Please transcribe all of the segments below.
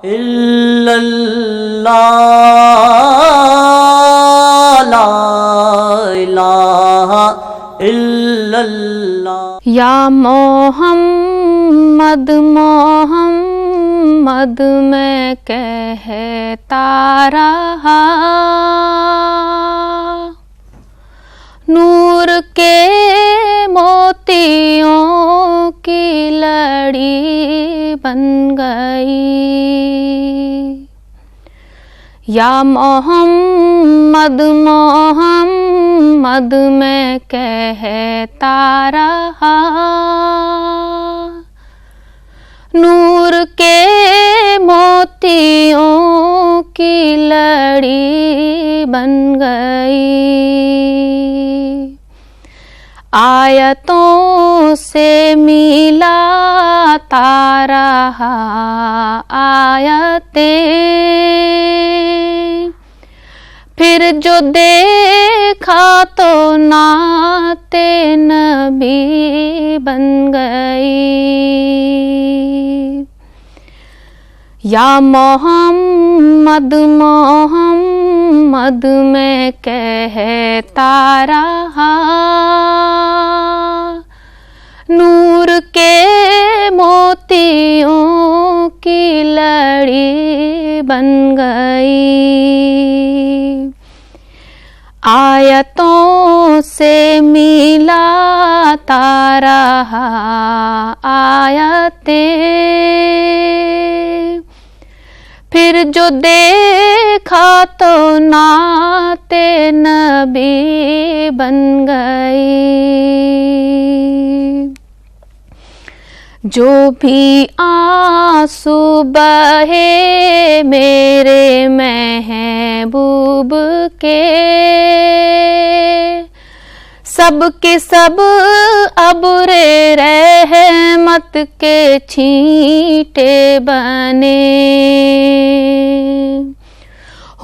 इल्लल्लाह, ला इलाहा इल्लल्लाह। या मोहम्मद मोहम्मद मैं कहता रहा, नूर के मोतियों की लड़ी बन गई। या मोहम्मद मोहम्मद मैं कहता रहा, नूर के मोतियों की लड़ी बन गई। आयतों से मिलाता रहा आयतें, फिर जो देखा तो नाते नबी बन गई। या मोहम्मद मोहम्मद मैं कहता रहा, नूर के मोतियों की लड़ी बन गई। आयतों से मिलाता रहा आयतें, फिर जो देखा तो नाते नबी बन गई। जो भी आंसू बहे मेरे महबूब के, सब के सब अब्रे रहमत के छींटे बने।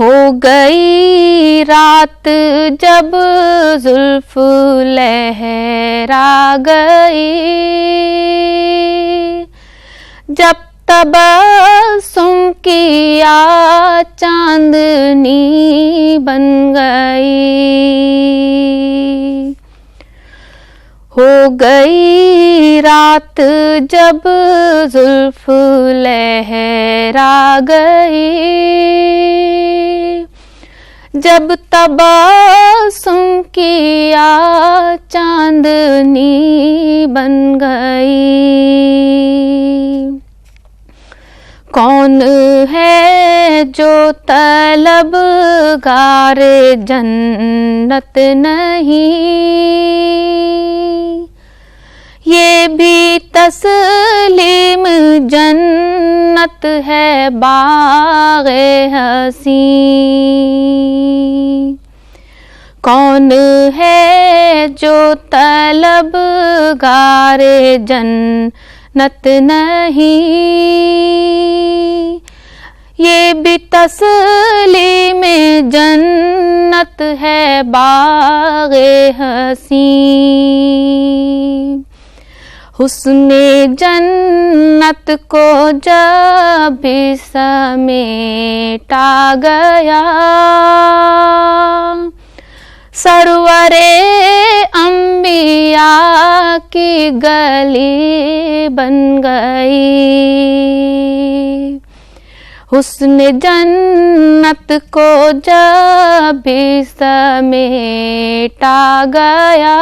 हो गई रात जब जुल्फ लहरा गई, जब तबस्सुम किया चांदनी बन गई। हो गई रात जब जुल्फ लहरा गई, जब तबस्सुम किया चांदनी बन गई। कौन है जो तलबगार जन्नत नहीं, ये भी तस्लीम जन्नत है बाग़े हसी। कौन है जो तलबगार जन्नत नहीं, ये भी तस्लीम जन्नत है बाग़े हसी। हुस्ने जन्नत को जब भी समेटा गया, सरवरे अंबिया की गली बन गई। हुस्न जन्नत को जब भी समेटा गया,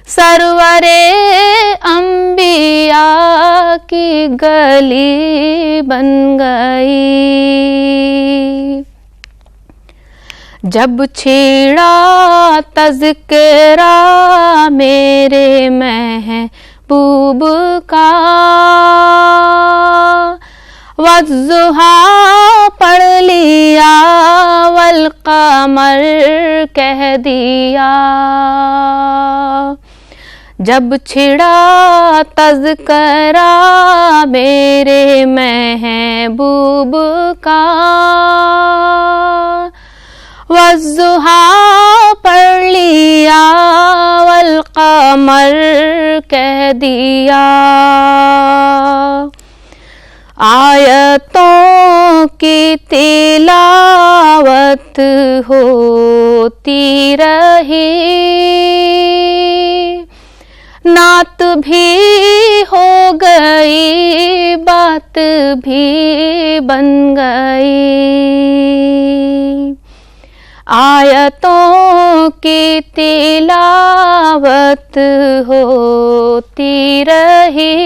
सरवरे अंबिया की गली बन गई। जब छेड़ा तज़किरा मेरे महबूब का, वज़्ज़ुहा पढ़ लिया वल क़मर कह दिया। जब छिड़ा तज़किरा मेरे महबूब का, वज़्ज़ुहा पढ़ लिया वल क़मर कह दिया। आयतों की तिलावत होती रही, नात भी हो गई, बात भी बन गई। आयतों की तिलावत होती रही,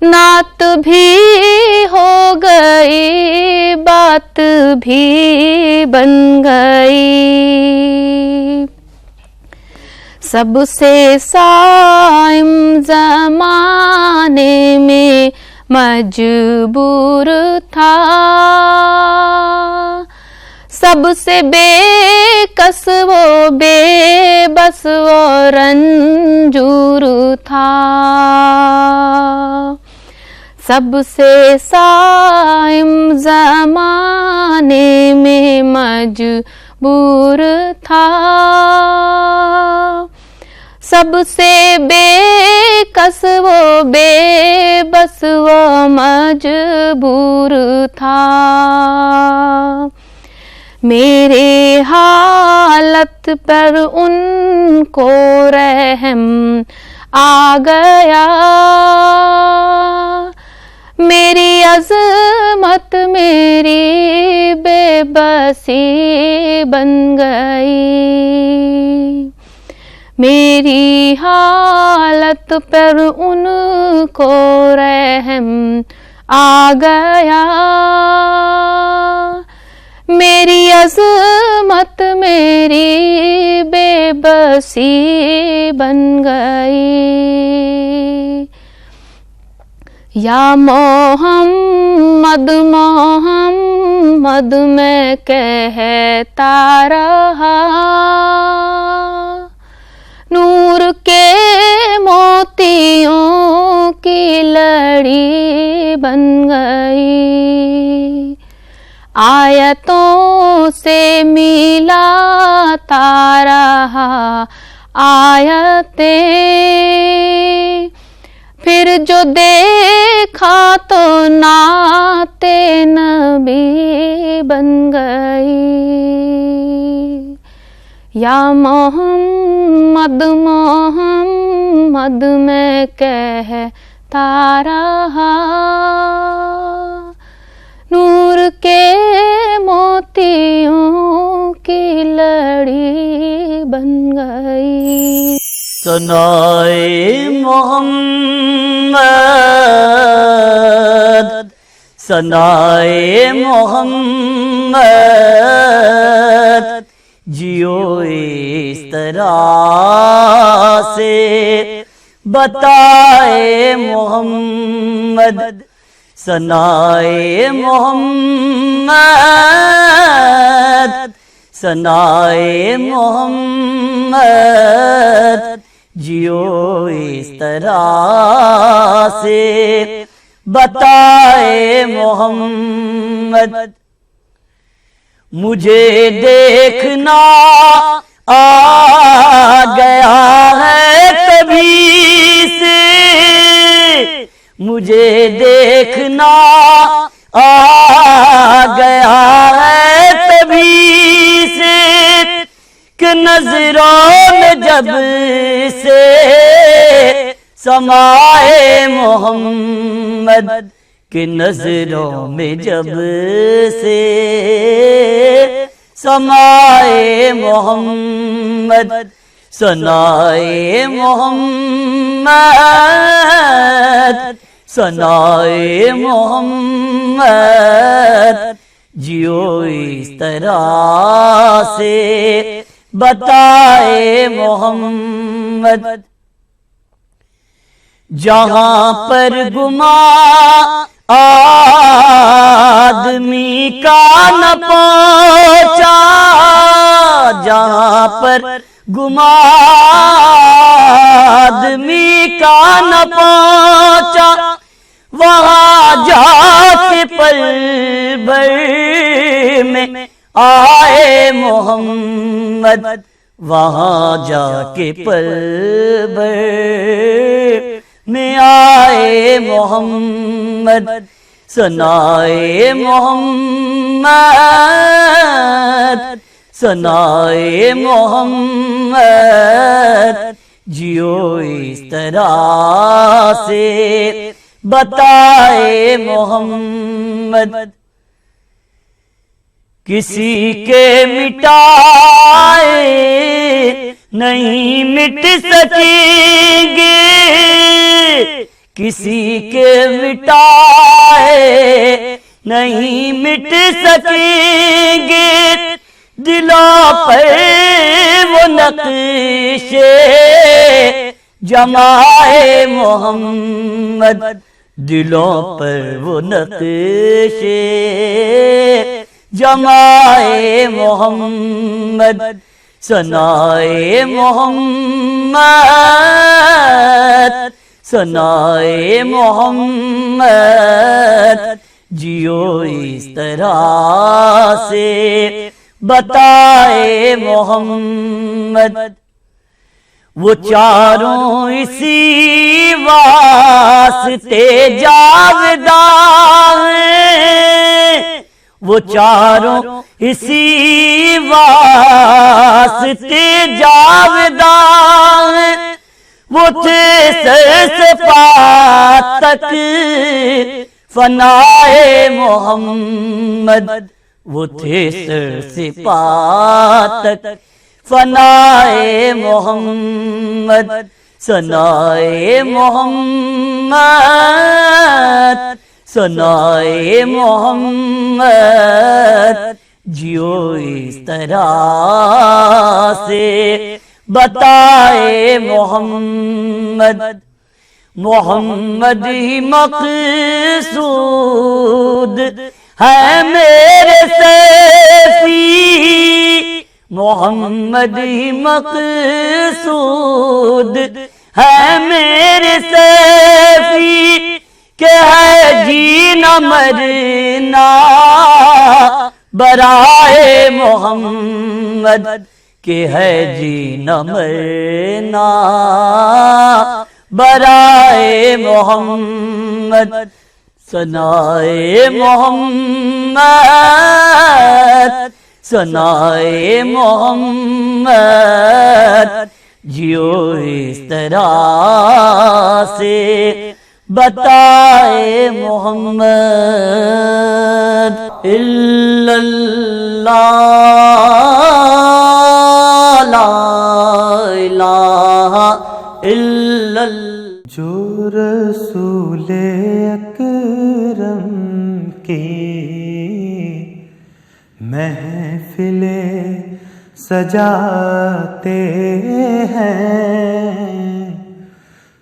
नात भी हो गई, बात भी बन गई। सबसे साइम ज़माने में मजबूर था, सबसे बेकस वो बेबस वो रंजूर था। सबसे साइम ज़माने में मजबूर था, सबसे बेकस वो बेबस वो मजबूर था। मेरे हालत पर उनको रहम आ गया, मेरी अज़मत मेरी बेबसी बन गई। मेरी हालत पर उनको रहम आ गया, मेरी अज़मत मेरी बेबसी बन गई। या मोहम्मद मोहम्मद मैं कहता रहा, नूर के मोतियों की लड़ी बन गई। आयतों से मिलाता रहा आयतें, फिर जो देखा तो नाते नबी बन गई। या मोहम्मद मोहम्मद मैं कहता रहा, नूर के मोतियों की लड़ी बन गई। सनाए मोहम्मद, सनाए मोहम्मद, जियो इस तरह से बताए मोहम्मद। सनाए मोहम्मद, सनाए मोहम्मद, जियो इस तरह से बताए मोहम्मद। मुझे देखना आ गया है तभी से, मुझे देखना आ गया है तभी से, कि नजरों में जब से समाए मोहम्मद, कि नजरों में जब से समाए मोहम्मद। सनाए मोहम्मद, सनाए मोहम्मद, जियो इस तरह से बताए मोहम्मद। जहां पर गुमा आदमी का न पहुंचा, जहां पर गुमा आदमी का न पहुंचा, वहां जाके पल भर में आए मोहम्मद। वहां जाके पल भर में आए मोहम्मद, सनाए मोहम्मद, सनाए मोहम्मद, जियो इस तरह से बताए मोहम्मद। किसी के मिटाए नहीं मिट सकेंगे, किसी के मिटाए नहीं मिट सकेंगे, दिलों पर वो नक्शे जमाए मोहम्मद, दिलों पर वो नक्शे जमाए मोहम्मद, सनाए मोहम्मद, सनाए मोहम्मद, जियो इस तरह से बताए मोहम्मद। वो चारों इसी वास्ते जावेदा हैं, वो चारों इसी वास्ते जावेदा हैं, वो थे सर से पात तक फनाए मोहम्मद, वो थे सर से पात तक फनाए मोहम्मद, सनाए मोहम्मद, सनाए मोहम्मद, जियो इस तरह से बताए मोहम्मद। मोहम्मद ही मक़सूद है मेरे सैफी, मोहम्मद ही मक़सूद है मेरे सैफी, के है जीना मरना बराए मोहम्मद, के है जीना मरना बराए मोहम्मद, सनाए मोहम्मद, सनाए मोहम्मद, जियो इस तरह से बताए मोहम्मद। इल्लल्लाह ला इलाहा इल्लल्लाह। जो रसूले अकरम की महफिले सजाते हैं,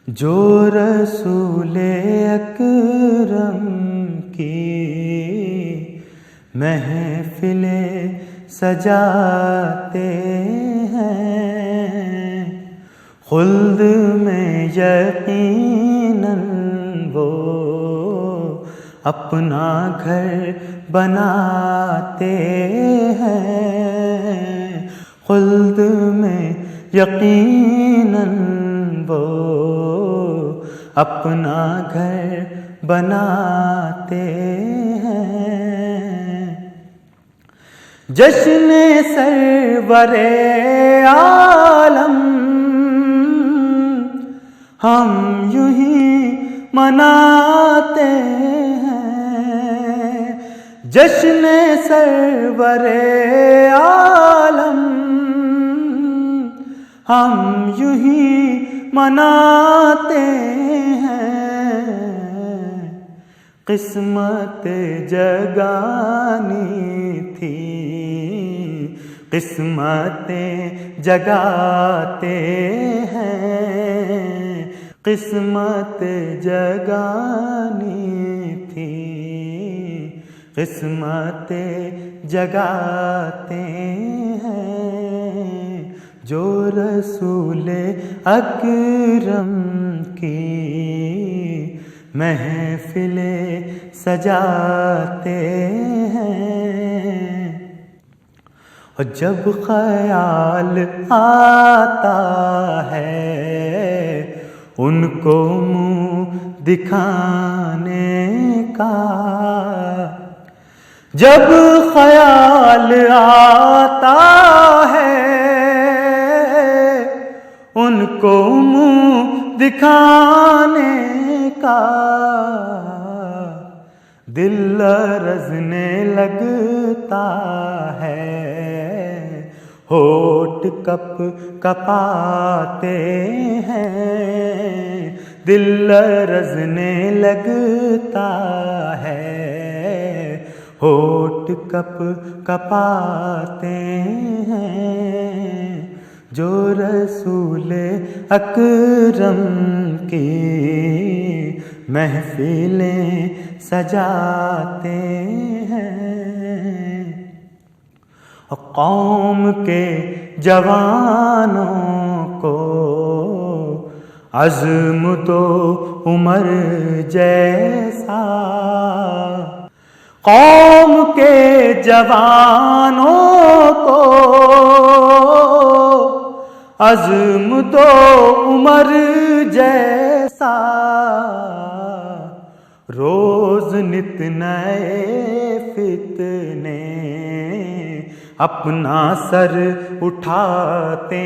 जो रसूले अकरम की महफिले सजाते हैं, खुल्द में यकीनन वो अपना घर बनाते हैं, खुल्द में यकीनन वो अपना घर बनाते हैं। जश्न सरवरे आलम हम यूं ही मनाते हैं, जश्न सरवरे आलम हम यूं ही मनाते हैं। किस्मत जगानी थी, किस्मतें जगाते हैं, किस्मत जगानी थी, किस्मतें जगाते हैं। जो रसूले अकरम की महफिले सजाते हैं, और जब ख्याल आता है उनको मुँह दिखाने का। जब ख्याल आता है उनको मुंह दिखाने का, दिल लरज़ने लगता है, होठ कप कपाते हैं, दिल लरज़ने लगता है, होठ कप कपाते हैं। जो रसूले अकरम की महफिलें सजाते हैं, कौम के जवानों को अज़्म तो उमर जैसा, कौम के जवानों को अज़्म तो उमर जैसा, रोज नित नए फितने अपना सर उठाते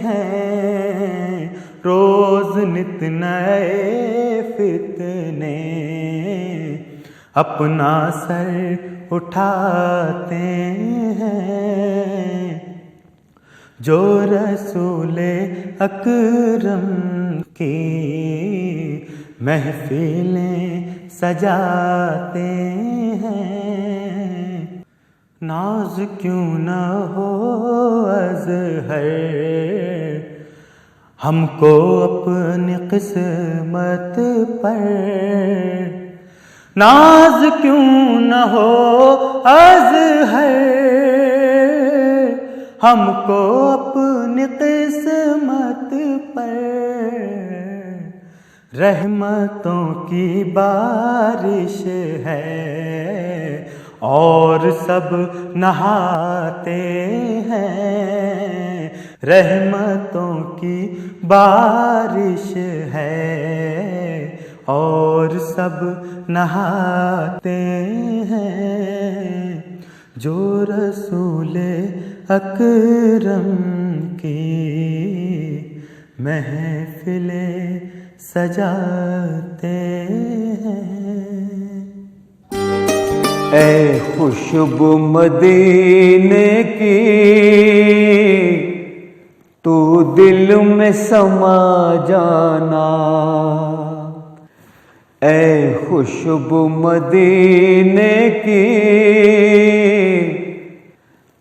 हैं, रोज नित नए फितने अपना सर उठाते हैं। जो रसूले अकरम की महफिलें सजाते हैं, नाज क्यों न हो अज़हर हमको अपनी किस्मत पर, नाज क्यों न हो अज़हर हमको अपनी किस्मत पर, रहमतों की बारिश है और सब नहाते हैं, रहमतों की बारिश है और सब नहाते हैं। जो रसूले अकरम की महफिलें सजाते हैं। ऐ खुशबू मदीने की तू दिल में समा जाना, ऐ खुशबू मदीने की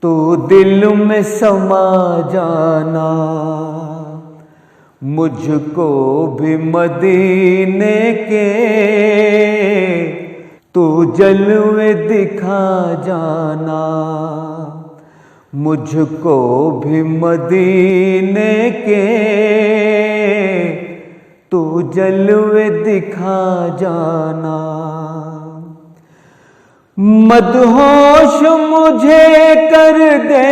तू दिल में समा जाना, मुझको भी मदीने के तू जलवे दिखा जाना, मुझको भी मदीने के तू जलवे दिखा जाना। मदहोश मुझे कर दे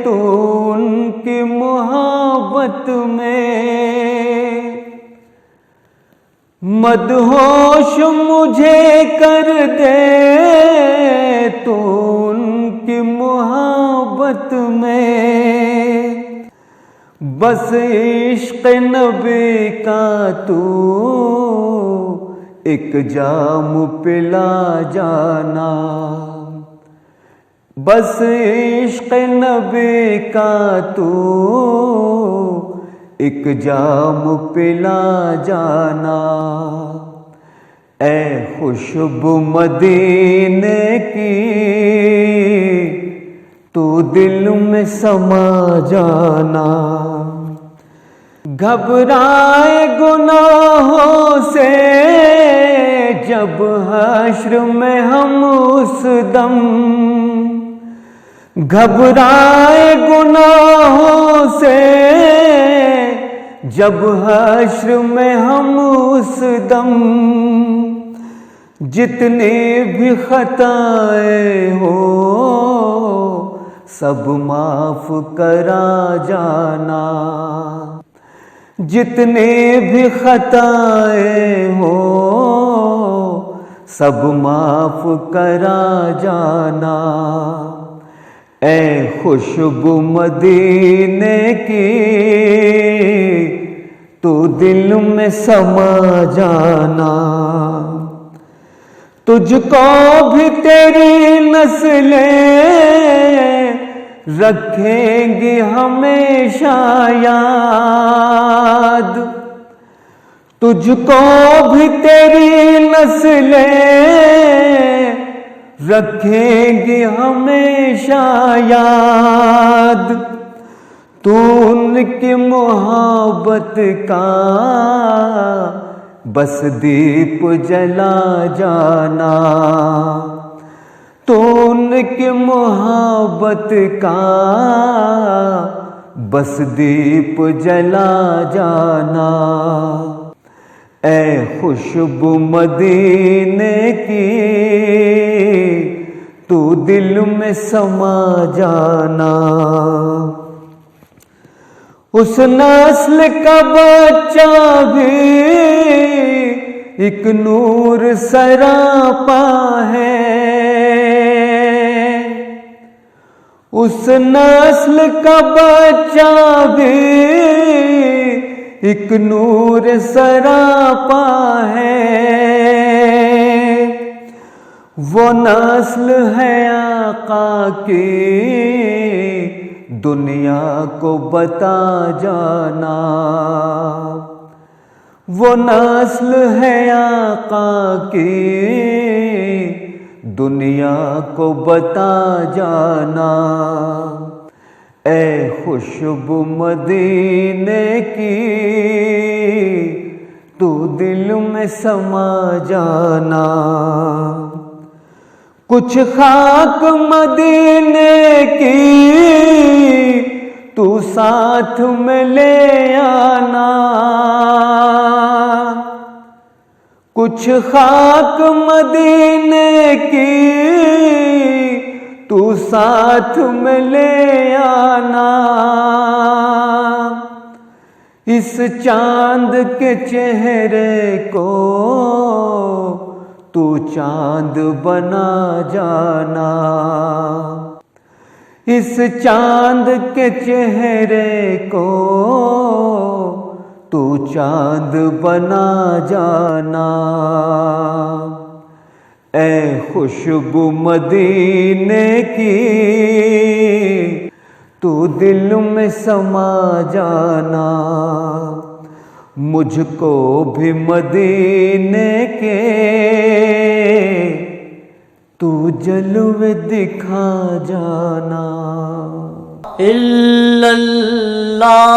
तू उनकी मोहब्बत में, मदहोश मुझे कर दे तू उनकी मोहब्बत में, बस इश्क़ नबी का तू एक जाम पिला जाना, बस इश्क़ नबी का तू एक जाम पिला जाना। ऐ खुशबू मदीने की तू दिल में समा जाना, घबराए गुनाहों से जब हश्र में हम उस दम, घबराए गुनाहों से जब हश्र में हम उस दम, जितनी भी खताएं हो सब माफ करा जाना, जितने भी खताएं हो सब माफ करा जाना। ऐ खुशबू मदीने की तू दिल में समा जाना। तुझको भी तेरी नस्लें रखेंगी हमेशा याद। तुझको भी तेरी नस्लें रखेंगी हमेशा याद। तू उनकी मोहब्बत का बस दीप जला जाना। तू उनकी मोहब्बत का बस दीप जला जाना। ऐ खुशबू मदीने की तू दिल में समा जाना। उस नस्ल का बच्चा भी एक नूर सरापा है। उस नस्ल का बच्चा भी एक नूर सरापा है। वो नस्ल है आका की दुनिया को बता जाना। वो नस्ल है आका की दुनिया को बता जाना। ऐ खुशबू मदीने की तू दिल में समा जाना। कुछ खाक मदीने की तू साथ में ले आना। कुछ खाक मदीने की तू साथ में ले आना। इस चांद के चेहरे को तू चांद बना जाना। इस चांद के चेहरे को तू चांद बना जाना। ऐ खुशबू मदीने की तू दिल में समा जाना। मुझको भी मदीने के तू जलवे दिखा जाना। इल्लल्लाह